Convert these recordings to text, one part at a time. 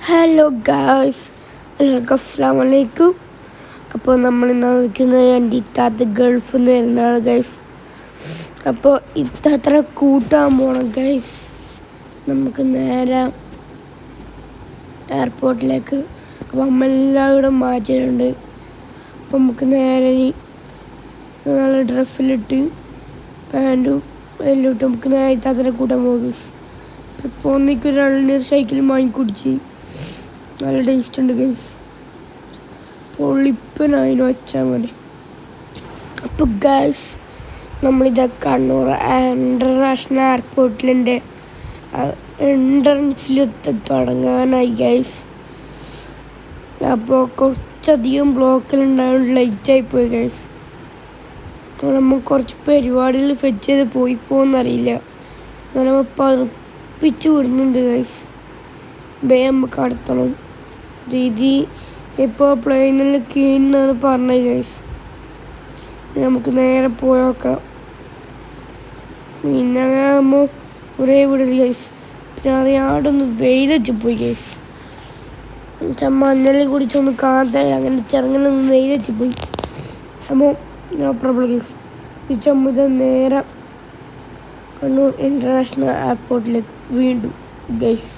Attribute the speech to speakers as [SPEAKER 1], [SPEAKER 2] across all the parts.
[SPEAKER 1] Hello guys, എല്ലാവർക്കും അസ്സലാമു അലൈക്കും. അപ്പോൾ നമ്മൾ ഇന്ന് നിൽക്കുന്നത് എൻ്റെ ഇത്താത്ത ഗൾഫിൽ നിന്ന് വരുന്നതാണ് ഗൈസ്. അപ്പോൾ ഇത്താത്ത കൂട്ടാൻ പോകണം ഗൈസ്. നമുക്ക് നേരെ എയർപോർട്ടിലേക്ക്. അപ്പോൾ അമ്മ എല്ലാവരും മാറ്റിയിട്ടുണ്ട്. അപ്പോൾ നമുക്ക് നേരെ നല്ല ഡ്രസ്സിലിട്ട് പാൻറ്റും എല്ലാം ഇട്ട് നമുക്ക് നേരെ ഇത്താത്തനെ കൂട്ടാൻ പോകും ഗൈസ്. ഇപ്പോൾ ഒന്നിക്കൊരാളിന് സൈക്കിൾ വാങ്ങിക്കുടിച്ച് നല്ല ടേസ്റ്റ് ഉണ്ട് ഗൈസ്. പൊള്ളിപ്പനായിന് വെച്ചാൽ മതി. അപ്പോൾ ഗൈസ്, നമ്മളിതാ കണ്ണൂർ ഇൻ്റർനാഷണൽ എയർപോർട്ടിലിൻ്റെ എൻട്രൻസിലെത്തി തുടങ്ങാനായി ഗൈസ്. അപ്പോൾ കുറച്ചധികം ബ്ലോക്കിലുണ്ടായത് ലൈറ്റായിപ്പോയി ഗൈസ്. അപ്പോൾ നമ്മൾ കുറച്ച് പരിപാടികൾ ഫെച്ച് ചെയ്ത് പോകുമെന്നറിയില്ല. അങ്ങനെ നമ്മൾ പതിപ്പിച്ച് വിടുന്നുണ്ട് ഗൈസ്. വേഗം നമുക്ക് കടത്തണം. രീതി ഇപ്പോൾ പ്ലെയിനിൽ കീന്നാണ് പറഞ്ഞത് ഗൈസ്. നമുക്ക് നേരെ പോയോക്കാം. പിന്നെ ആകുമ്പോൾ ഒരേ വിടൽ ഗൈസ്. പിന്നെ അറിയാണ്ടൊന്ന് വെയിലറ്റ് പോയി ഗൈസ്. മഞ്ഞളിൽ കുടിച്ചൊന്ന് കാണാത്ത അങ്ങനെ ചെറുങ്ങനൊന്ന് വെയിലറ്റ് പോയി. No problem guys. ഈ ഇത് നേരെ കണ്ണൂർ ഇൻ്റർനാഷണൽ എയർപോർട്ടിലേക്ക് വീണ്ടും ഗൈസ്.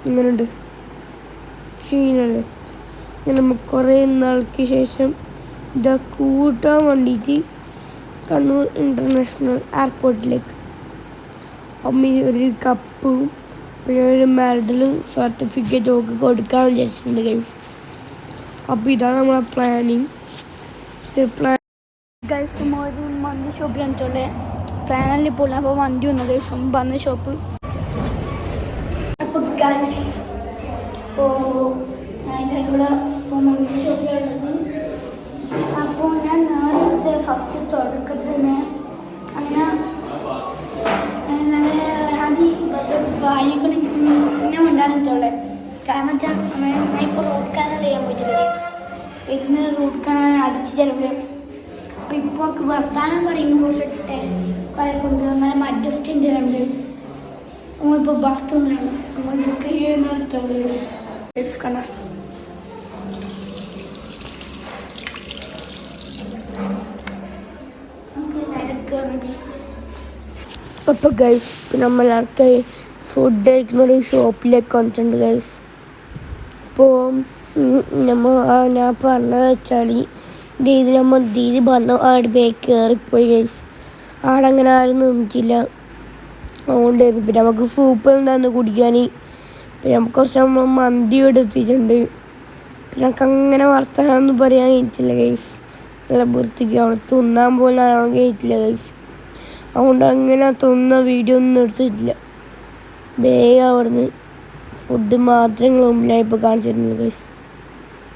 [SPEAKER 1] ഇങ്ങനെയുണ്ട് സീനല്ലേ. ഇങ്ങനെ നമുക്ക് കുറേ നാൾക്ക് ശേഷം ഇതാ കൂട്ടാൻ വേണ്ടിയിട്ട് കണ്ണൂർ ഇൻ്റർനാഷണൽ എയർപോർട്ടിലേക്ക്. അമ്മ ഒരു കപ്പും പിന്നെ ഒരു മെഡലും സർട്ടിഫിക്കറ്റും ഒക്കെ കൊടുക്കാൻ വിചാരിച്ചിട്ടുണ്ട് ഗൈസ്. അപ്പോൾ ഇതാണ് നമ്മളെ പ്ലാനിങ്.
[SPEAKER 2] ഗൈസ്, ഒരു മന്തി ഷോപ്പ് കാണിച്ചോളെ പ്ലാനല്ലേ പോലെ. അപ്പോൾ മന്തി വന്നു ഗൈസ്, വന്ന ഷോപ്പ്. അപ്പോൾ ഗൈസ്, ഇവിടെ മന്തി ഷോപ്പിലുള്ളത്. അപ്പോൾ ഞാൻ നേരത്തെ ഫസ്റ്റ് തുടക്കത്തിൽ തന്നെ അങ്ങനെ വായിക്കൊണ്ട് ഞാൻ ഉണ്ടാകുന്നുള്ളത്. കാരണം വെച്ചാൽ ഞാൻ ഇപ്പോൾ റൂട്ട് കാനൽ ചെയ്യാൻ പോയിട്ടില്ല ഗൈസ്. ഇന്ന് റൂട്ട് കാനൽ അടിച്ച് ചിലപ്പോൾ. അപ്പോൾ ഇപ്പോൾ നമുക്ക് വർത്താനം പറയുമ്പോൾ കൊണ്ട് അങ്ങനെ അഡ്ജസ്റ്റ് ചെയ്യണം ഗൈസ്. നമ്മളിപ്പോൾ ബാത്റൂമിലാണ് നമ്മൾ ബുക്ക് ചെയ്യുന്ന ഗൈസ്. കാണാം.
[SPEAKER 1] അപ്പോൾ ഗൈസ്, പിന്നെ നമ്മളൊക്കെ ഫുഡ് കഴിക്കുന്ന ഒരു ഷോപ്പിലേക്ക് വന്നിട്ടുണ്ട് ഗൈസ്. അപ്പോൾ ഞാൻ പറഞ്ഞത് വെച്ചാൽ ദീദി ദീദി വന്നു ആട് ബേക്ക് കയറിപ്പോയി ഗൈസ്. ആടങ്ങനെ ആരും നിന്നിട്ടില്ല. അതുകൊണ്ട് പിന്നെ നമുക്ക് സൂപ്പ് എന്താന്ന് കുടിക്കാൻ. പിന്നെ നമുക്ക് കുറച്ച് മന്തി എടുത്തിട്ടുണ്ട്. പിന്നെ നമുക്ക് അങ്ങനെ വർത്താനൊന്നും പറയാൻ കഴിഞ്ഞിട്ടില്ല ഗൈസ്. നല്ല വൃത്തിക്ക് അവിടെ തിന്നാൻ പോലും കഴിഞ്ഞിട്ടില്ല ഗൈസ്. അതുകൊണ്ട് അങ്ങനെ തിന്ന വീഡിയോ ഒന്നും എടുത്തിട്ടില്ല. വേഗം അവിടുന്ന് ഫുഡ് മാത്രങ്ങൾ മുമ്പിലായി ഇപ്പോൾ കാണിച്ചിരുന്നു ഗൈസ്.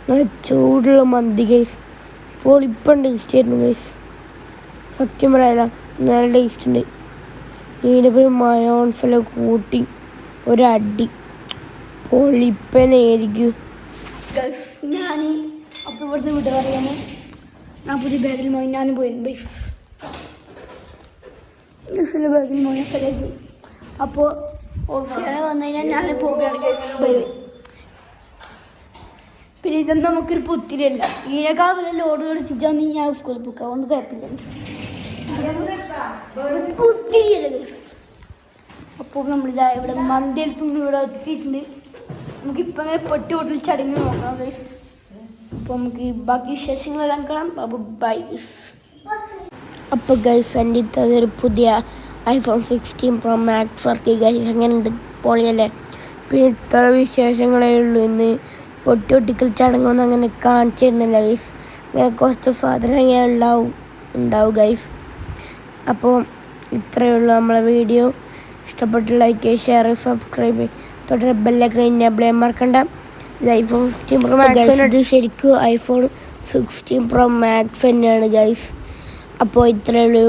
[SPEAKER 1] നല്ല ചൂടുള്ള മന്തി ഗൈസ്. പൊളിപ്പം ടേസ്റ്റ് ആയിരുന്നു ഗൈസ്. സത്യം പറയാല നല്ല ടേസ്റ്റ് ഉണ്ട്. ഇതിനിപ്പോൾ മയോൺസെല്ലാം കൂട്ടി ഒരടി പൊളിപ്പനായിരിക്കും
[SPEAKER 2] ഗൈസ്. ഞാൻ അപ്പോൾ ഇവിടുന്ന് വിട പറയാൻ ഞാൻ പുതിയ ബാഗിൽ പോയി ഞാനും പോയിരുന്നു ഗൈസിൻ്റെ ബാഗിൽ പോയി സ്ഥലത്ത്. അപ്പോൾ ഓഫീസിൽ വന്നു കഴിഞ്ഞാൽ ഞാൻ പോകുകയാണ് ഗൈസ്. പിന്നെ ഇതൊന്നും നമുക്കൊരു പുത്തിരിയല്ല. ഇതിനേക്കാൾ വല്ല ലോഡ് കളിച്ചിട്ടാണ് ഞാൻ സ്കൂളിൽ പോക്കുക. അതുകൊണ്ട് കുഴപ്പമില്ല ഗൈസ്. പുത്തിരിയല്ല ഗൈസ്. അപ്പോൾ നമ്മളിതാ ഇവിടെ മന്ദിരത്തൊന്നും ഇവിടെ എത്തിയിട്ടുണ്ട്. നമുക്കിപ്പോൾ പൊട്ടി ഹോട്ടൽ ചടങ്ങ് നോക്കണം ഗൈസ്. അപ്പോൾ നമുക്ക് ബാക്കി വിശേഷങ്ങളെല്ലാം കാണാം. അപ്പോൾ ബൈ ഗൈസ്.
[SPEAKER 1] അപ്പോൾ ഗൈസ്, എൻ്റെ അതൊരു പുതിയ iPhone 16 Pro Max ഇറക്കി ഗൈസ്. അങ്ങനെയുണ്ട്, പൊളിയല്ലേ. പിന്നെ ഇത്ര വിശേഷങ്ങളേ ഉള്ളൂ. ഇന്ന് പൊട്ടിയൊട്ടിക്കൽ ചടങ്ങൊന്നും അങ്ങനെ കാണിച്ചിരുന്നില്ല ഗൈസ്. ഇങ്ങനെ കുറച്ച് സാധനങ്ങൾ ഉണ്ടാവും ഗൈസ്. അപ്പോൾ ഇത്രയേ ഉള്ളൂ നമ്മളെ വീഡിയോ. ഇഷ്ടപ്പെട്ട് ലൈക്ക്, ഷെയർ, സബ്സ്ക്രൈബ്, തൊട്ട് ബെല്ലൊക്കെ എനേബിൾ ചെയ്യാൻ മറക്കണ്ട. ഇത് iPhone 16 Pro Max ഇത് ശരിക്കും iPhone 16 Pro Max തന്നെയാണ് ഗൈസ്. അപ്പോൾ ഇത്രയേ ഉള്ളൂ.